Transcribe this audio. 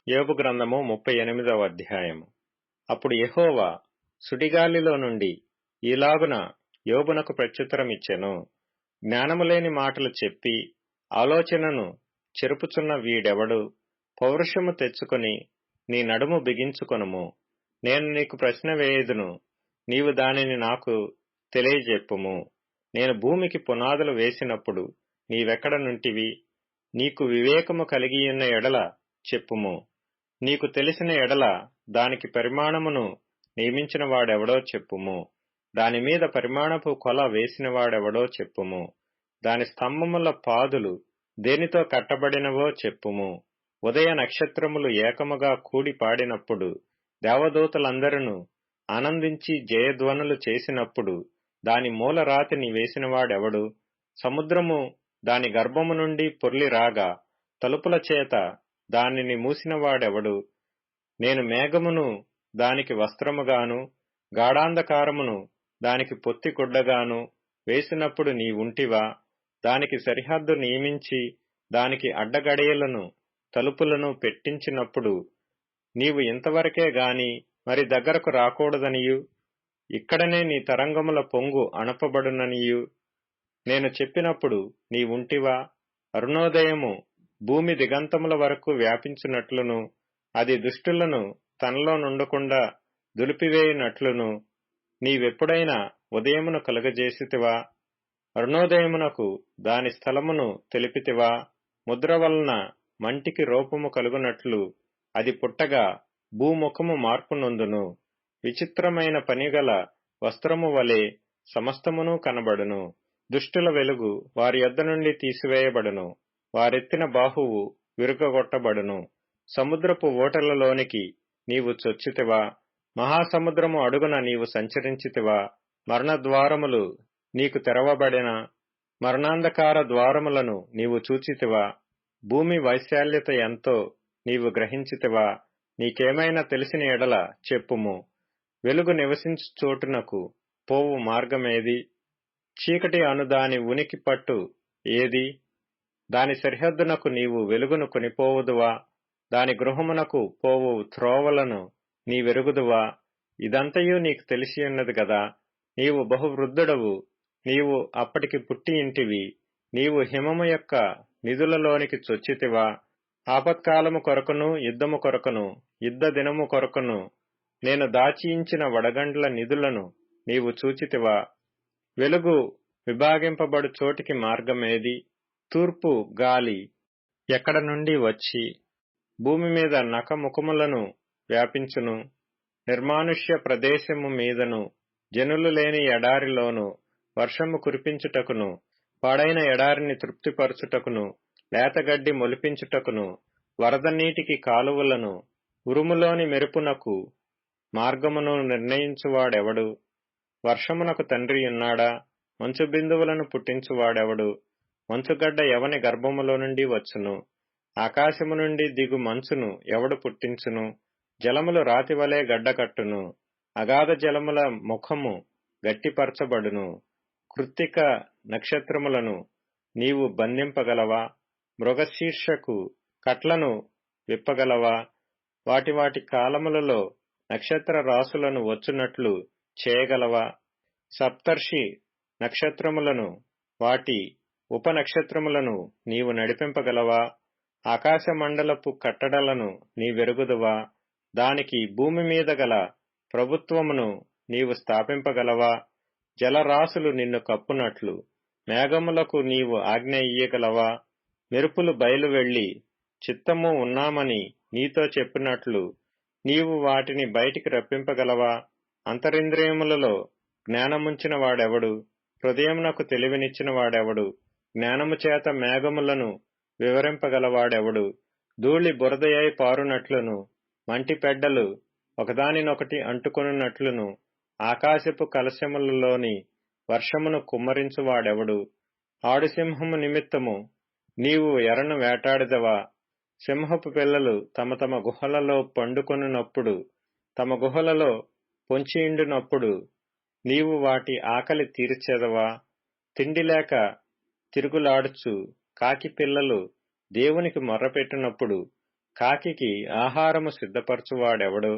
యోబు గ్రంథము 38వ అధ్యాయము. అప్పుడు యెహోవా సుడిగాలిలో నుండి ఈలాగున యోబునకు ప్రత్యుత్తరమిచ్చెను. జ్ఞానము లేని మాటలు చెప్పి ఆలోచనను చెరుపుచున్న వీడెవడు? పౌరుషము తెచ్చుకొని నీ నడుము బిగించుకొనుము. నేను నీకు ప్రశ్న వేయుదును, నీవు దానిని నాకు తెలియజెప్పుము. నేను భూమికి పునాదులు వేసినప్పుడు నీవెక్కడ నుంటివి? నీకు వివేకము కలిగియున్న ఎడల చెప్పుము. నీకు తెలిసిన ఎడల దానికి పరిమాణమును నియమించిన వాడెవడో చెప్పుము. దానిమీద పరిమాణపు కొల వేసినవాడెవడో చెప్పుము. దాని స్తంభముల పాదులు దేనితో కట్టబడినవో చెప్పుము. ఉదయ నక్షత్రములు ఏకముగా కూడి పాడినప్పుడు, దేవదూతలందరూ ఆనందించి జయధ్వనులు చేసినప్పుడు దాని మూలరాతిని వేసినవాడెవడు? సముద్రము దాని గర్భము నుండి పొర్లి రాగా తలుపుల చేత దానిని మూసినవాడెవడు? నేను మేఘమును దానికి వస్త్రముగాను గాఢాంధకారమును దానికి పొత్తిగుడ్డగాను వేసినప్పుడు నీవుంటివా? దానికి సరిహద్దు నియమించి దానికి అడ్డగడియలను తలుపులను పెట్టించినప్పుడు నీవు ఇంతవరకే గాని మరి దగ్గరకు రాకూడదనియు, ఇక్కడనే నీ తరంగముల పొంగు అణపబడుననియు నేను చెప్పినప్పుడు నీవుంటివా? అరుణోదయము భూమి దిగంతముల వరకు వ్యాపించినట్లును, అది దుష్టులను తనలో నుండకుండా దులిపివేయునట్లును నీవెప్పుడైనా ఉదయమును కలుగజేసితివా? అరుణోదయమునకు దాని స్థలమును తెలిపితివా? ముద్ర వలన మంటికి రూపము కలుగునట్లు అది పుట్టగా భూముఖము మార్పు నొందును. విచిత్రమైన పనిగల వస్త్రము వలె సమస్తమును కనబడును. దుష్టుల వెలుగు వారి యొద్ద నుండి తీసివేయబడును. వారెత్తిన బాహువు విరుగగొట్టబడును. సముద్రపు ఓటలలోనికి నీవు చొచ్చితివా? మహాసముద్రము అడుగున నీవు సంచరించితివా? మరణద్వారములు నీకు తెరవబడిన మరణాంధకార ద్వారములను నీవు చూచితివా? భూమి వైశాల్యత ఎంతో నీవు గ్రహించితివా? నీకేమైనా తెలిసిన ఎడల చెప్పుము. వెలుగు నివసించు చోటునకు పోవు మార్గమేది? చీకటి అను దాని ఉనికి పట్టు ఏది? దాని సరిహద్దునకు నీవు వెలుగును కొనిపోవుదువా? దాని గృహమునకు పోవు త్రోవలను నీవెరుగుదువా? ఇదంతయు నీకు తెలిసియున్నది గదా. నీవు బహువృద్ధుడవు. నీవు అప్పటికి పుట్టియింటివి. నీవు హిమము యొక్క నిధులలోనికి చొచ్చితివా? ఆపత్కాలము కొరకును యుద్ధము కొరకును యుద్ధ దినము కొరకును నేను దాచియించిన వడగండ్ల నిధులను నీవు చూచితివా? వెలుగు విభాగింపబడు చోటికి మార్గమేది? తూర్పు గాలి ఎక్కడ నుండి వచ్చి భూమి మీద నఖముఖములను వ్యాపించును? నిర్మానుష్య ప్రదేశము మీదను జనులు లేని ఎడారిలోను వర్షము కురిపించుటకును, పాడైన ఎడారిని తృప్తిపరచుటకును, లేతగడ్డి మొలిపించుటకును, వరద నీటికి కాలువలను, ఉరుములోని మెరుపునకు మార్గమును నిర్ణయించువాడెవడు? వర్షమునకు తండ్రియున్నాడా? మంచు బిందువులను పుట్టించువాడెవడు? మంచుగడ్డ ఎవని గర్భములో నుండి వచ్చును? ఆకాశము నుండి దిగు మంచును ఎవడు పుట్టించును? జలములు రాతివలే గడ్డకట్టును. అగాధ జలముల ముఖము గట్టిపరచబడును. కృత్తిక నక్షత్రములను నీవు బంధింపగలవా? మృగశీర్షకు కట్లను విప్పగలవా? వాటి వాటి కాలములలో నక్షత్ర రాసులను వచ్చునట్లు చేయగలవా? సప్తర్షి నక్షత్రములను వాటి ఉపనక్షత్రములను నీవు నడిపింపగలవా? ఆకాశ మండలపు కట్టడలను నీవెరుగుదువా? దానికి భూమి మీద గల ప్రభుత్వమును నీవు స్థాపింపగలవా? జలరాశులు నిన్ను కప్పునట్లు మేఘములకు నీవు ఆజ్ఞ ఇయ్యగలవా? మెరుపులు బయలు వెళ్లి చిత్తము ఉన్నామని నీతో చెప్పినట్లు నీవు వాటిని బయటికి రప్పింపగలవా? అంతరింద్రియములలో జ్ఞానముంచిన వాడెవడు? హృదయమునకు తెలివినిచ్చిన వాడెవడు? జ్ఞానము చేత మేఘములను వివరింపగలవాడెవడు? ధూళి బురదయై పారునట్లును, మంటి పెడ్డలు ఒకదానినొకటి అంటుకొనున్నట్లును ఆకాశపు కలశములలోని వర్షమును కుమ్మరించువాడెవడు? ఆడుసింహము నిమిత్తము నీవు ఎరను వేటాడదవా? సింహపు పిల్లలు తమ తమ గుహలలో పండుకొనున్నప్పుడు, తమ గుహలలో పొంచియుండునప్పుడు నీవు వాటి ఆకలి తీర్చెదవా? తిండి లేక తిరుగులాడుచు కాకి పిల్లలు దేవునికి మొర్రపెట్టినప్పుడు కాకికి ఆహారము సిద్ధపరచువాడెవడు?